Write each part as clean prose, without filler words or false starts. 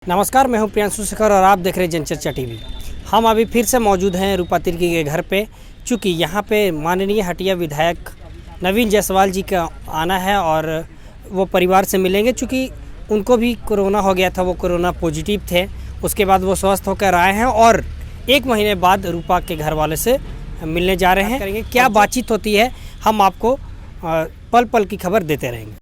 नमस्कार, मैं हूं प्रियांशु शेखर और आप देख रहे हैं जनचर्चा टीवी। हम अभी फिर से मौजूद हैं रूपा तिर्की के घर पे, चूँकि यहाँ पे माननीय हटिया विधायक नवीन जायसवाल जी का आना है और वो परिवार से मिलेंगे। चूँकि उनको भी कोरोना हो गया था, वो कोरोना पॉजिटिव थे, उसके बाद वो स्वस्थ होकर आए हैं और 1 महीने बाद रूपा के घर वाले से मिलने जा रहे हैं। करेंगे क्या बातचीत होती है, हम आपको पल पल की खबर देते रहेंगे।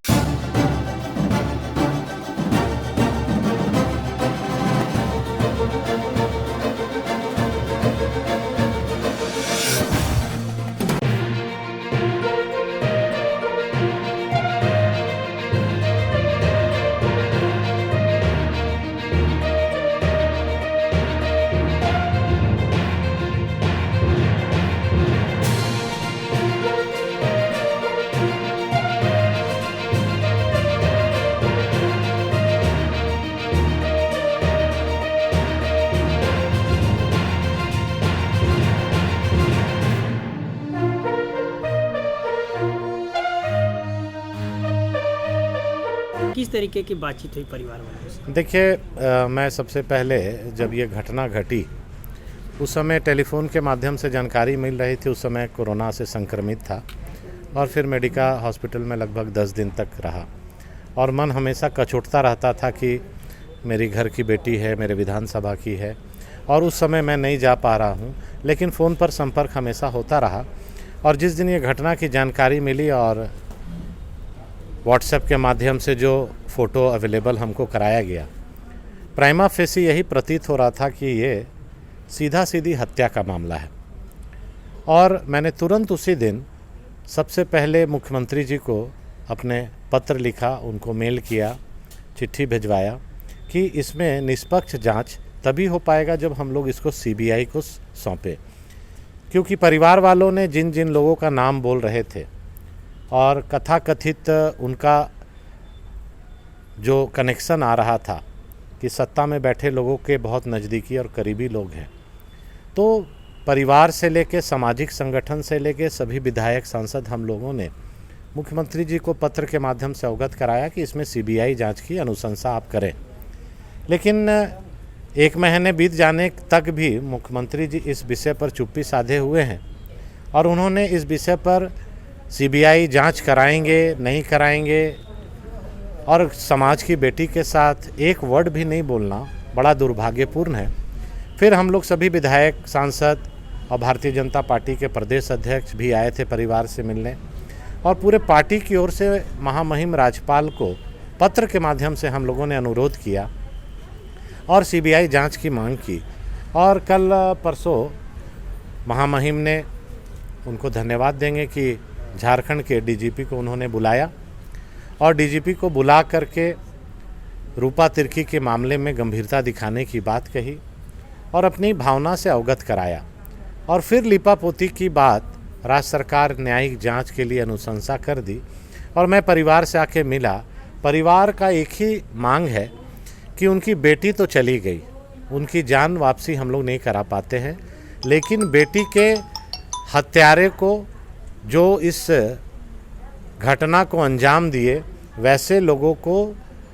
किस तरीके की बातचीत हुई परिवार वालों से? देखिए, मैं सबसे पहले जब ये घटना घटी उस समय टेलीफोन के माध्यम से जानकारी मिल रही थी। उस समय कोरोना से संक्रमित था और फिर मेडिका हॉस्पिटल में लगभग 10 दिन तक रहा और मन हमेशा कचोटता रहता था कि मेरी घर की बेटी है, मेरे विधानसभा की है और उस समय मैं नहीं जा पा रहा हूँ, लेकिन फ़ोन पर संपर्क हमेशा होता रहा। और जिस दिन ये घटना की जानकारी मिली और व्हाट्सएप के माध्यम से जो फ़ोटो अवेलेबल हमको कराया गया, प्राइमा फेसी यही प्रतीत हो रहा था कि ये सीधा सीधी हत्या का मामला है। और मैंने तुरंत उसी दिन सबसे पहले मुख्यमंत्री जी को अपने पत्र लिखा, उनको मेल किया, चिट्ठी भिजवाया कि इसमें निष्पक्ष जांच तभी हो पाएगा जब हम लोग इसको सीबीआई को सौंपे। क्योंकि परिवार वालों ने जिन जिन लोगों का नाम बोल रहे थे और कथाकथित उनका जो कनेक्शन आ रहा था कि सत्ता में बैठे लोगों के बहुत नज़दीकी और करीबी लोग हैं, तो परिवार से लेके सामाजिक संगठन से लेके सभी विधायक सांसद हम लोगों ने मुख्यमंत्री जी को पत्र के माध्यम से अवगत कराया कि इसमें सीबीआई जांच की अनुशंसा आप करें। लेकिन 1 महीने बीत जाने तक भी मुख्यमंत्री जी इस विषय पर चुप्पी साधे हुए हैं और उन्होंने इस विषय पर सीबीआई जांच कराएंगे नहीं कराएंगे और समाज की बेटी के साथ एक वर्ड भी नहीं बोलना बड़ा दुर्भाग्यपूर्ण है। फिर हम लोग सभी विधायक, सांसद और भारतीय जनता पार्टी के प्रदेश अध्यक्ष भी आए थे परिवार से मिलने और पूरे पार्टी की ओर से महामहिम राज्यपाल को पत्र के माध्यम से हम लोगों ने अनुरोध किया और सीबीआई जांच की मांग की। और कल परसों महामहिम ने, उनको धन्यवाद देंगे कि झारखंड के डीजीपी को उन्होंने बुलाया और डीजीपी को बुला करके रूपा तिर्की के मामले में गंभीरता दिखाने की बात कही और अपनी भावना से अवगत कराया। और फिर लीपापोती की बात राज्य सरकार न्यायिक जांच के लिए अनुशंसा कर दी और मैं परिवार से आके मिला। परिवार का एक ही मांग है कि उनकी बेटी तो चली गई, उनकी जान वापसी हम लोग नहीं करा पाते हैं, लेकिन बेटी के हत्यारे को, जो इस घटना को अंजाम दिए, वैसे लोगों को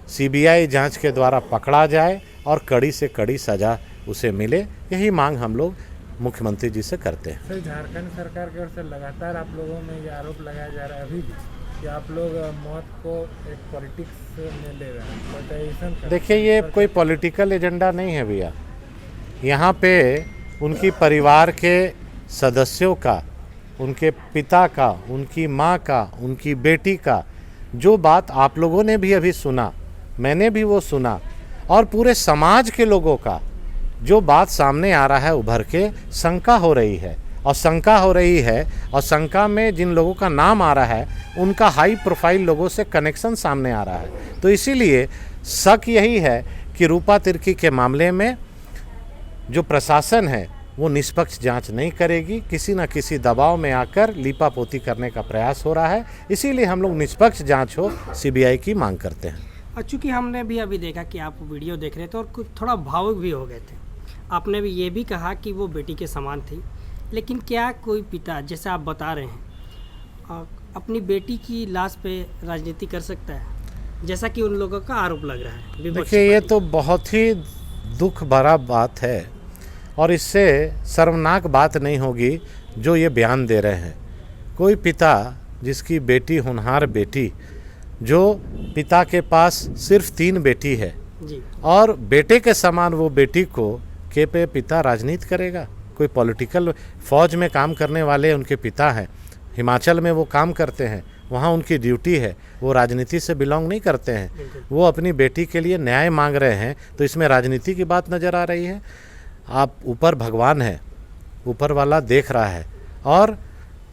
सीबीआई जांच के द्वारा पकड़ा जाए और कड़ी से कड़ी सज़ा उसे मिले। यही मांग हम लोग मुख्यमंत्री जी से करते हैं। सर, झारखंड सरकार की ओर से लगातार आप लोगों में ये आरोप लगाया जा रहा है अभी भी कि आप लोग मौत को एक पॉलिटिक्स में ले रहे हैं। देखिए, ये कोई पॉलिटिकल एजेंडा नहीं है भैया। यहाँ पे उनकी परिवार के सदस्यों का, उनके पिता का, उनकी माँ का, उनकी बेटी का जो बात आप लोगों ने भी अभी सुना, मैंने भी वो सुना, और पूरे समाज के लोगों का जो बात सामने आ रहा है उभर के, शंका हो रही है और शंका में जिन लोगों का नाम आ रहा है उनका हाई प्रोफाइल लोगों से कनेक्शन सामने आ रहा है। तो इसीलिए शक यही है कि रूपा तिर्की के मामले में जो प्रशासन है वो निष्पक्ष जांच नहीं करेगी, किसी न किसी दबाव में आकर लीपापोती करने का प्रयास हो रहा है। इसीलिए हम लोग निष्पक्ष जांच हो, सीबीआई की मांग करते हैं। चूँकि हमने भी अभी देखा कि आप वीडियो देख रहे थे और कुछ थोड़ा भावुक भी हो गए थे। आपने भी ये भी कहा कि वो बेटी के समान थी, लेकिन क्या कोई पिता, जैसे आप बता रहे हैं, अपनी बेटी की लाश पे राजनीति कर सकता है? जैसा कि उन लोगों का आरोप लग रहा है विपक्ष देखिए, ये पार्टी। तो बहुत ही दुख भरा बात है और इससे शर्मनाक बात नहीं होगी जो ये बयान दे रहे हैं। कोई पिता जिसकी बेटी, होनहार बेटी, जो पिता के पास सिर्फ 3 बेटी है जी और बेटे के समान वो बेटी को के पे पिता राजनीति करेगा। कोई पॉलिटिकल फौज में काम करने वाले उनके पिता हैं, हिमाचल में वो काम करते हैं, वहाँ उनकी ड्यूटी है, वो राजनीति से बिलोंग नहीं करते हैं। वो अपनी बेटी के लिए न्याय मांग रहे हैं, तो इसमें राजनीति की बात नज़र आ रही है। आप ऊपर भगवान है, ऊपर वाला देख रहा है और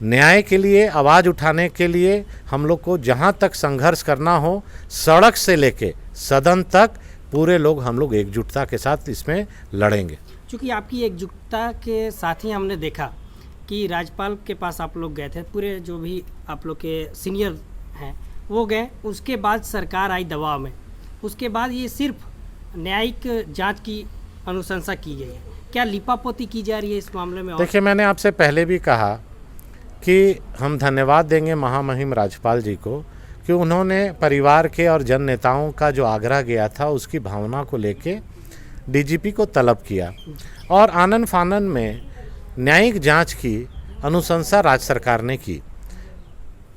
न्याय के लिए आवाज़ उठाने के लिए हम लोग को जहाँ तक संघर्ष करना हो, सड़क से लेके सदन तक पूरे लोग हम लोग एकजुटता के साथ इसमें लड़ेंगे। चूँकि आपकी एकजुटता के साथ ही हमने देखा कि राज्यपाल के पास आप लोग गए थे, पूरे जो भी आप लोग के सीनियर हैं वो गए, उसके बाद सरकार आई दबाव में, उसके बाद ये सिर्फ न्यायिक जांच की अनुशंसा की गई है। क्या लिपापोती की जा रही है इस मामले में? देखिए, मैंने आपसे पहले भी कहा कि हम धन्यवाद देंगे महामहिम राज्यपाल जी को कि उन्होंने परिवार के और जन नेताओं का जो आग्रह गया था उसकी भावना को लेके डीजीपी को तलब किया और आनन फानन में न्यायिक जांच की अनुशंसा राज्य सरकार ने की।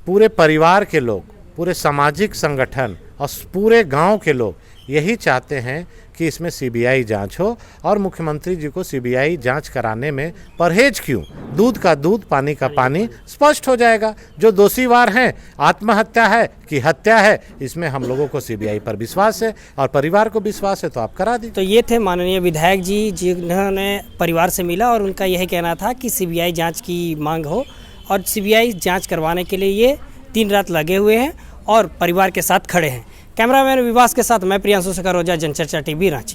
पूरे परिवार के लोग, पूरे सामाजिक संगठन और पूरे गांव के लोग यही चाहते हैं कि इसमें सीबीआई जांच हो और मुख्यमंत्री जी को सीबीआई जांच कराने में परहेज क्यों, दूध का दूध पानी का पानी स्पष्ट हो जाएगा। जो दोषीवार हैं, आत्महत्या है कि हत्या है, इसमें हम लोगों को सीबीआई पर विश्वास है और परिवार को विश्वास है, तो आप करा दीजिए। तो ये थे माननीय विधायक जी जिन्होंने परिवार से मिला और उनका यही कहना था कि सीबीआई जांच की मांग हो और सीबीआई जांच करवाने के लिए ये दिन रात लगे हुए हैं और परिवार के साथ खड़े हैं। कैमरामैन विवास के साथ मैं प्रियांशु सकारोजा, जनचर्चा टीवी, रांची।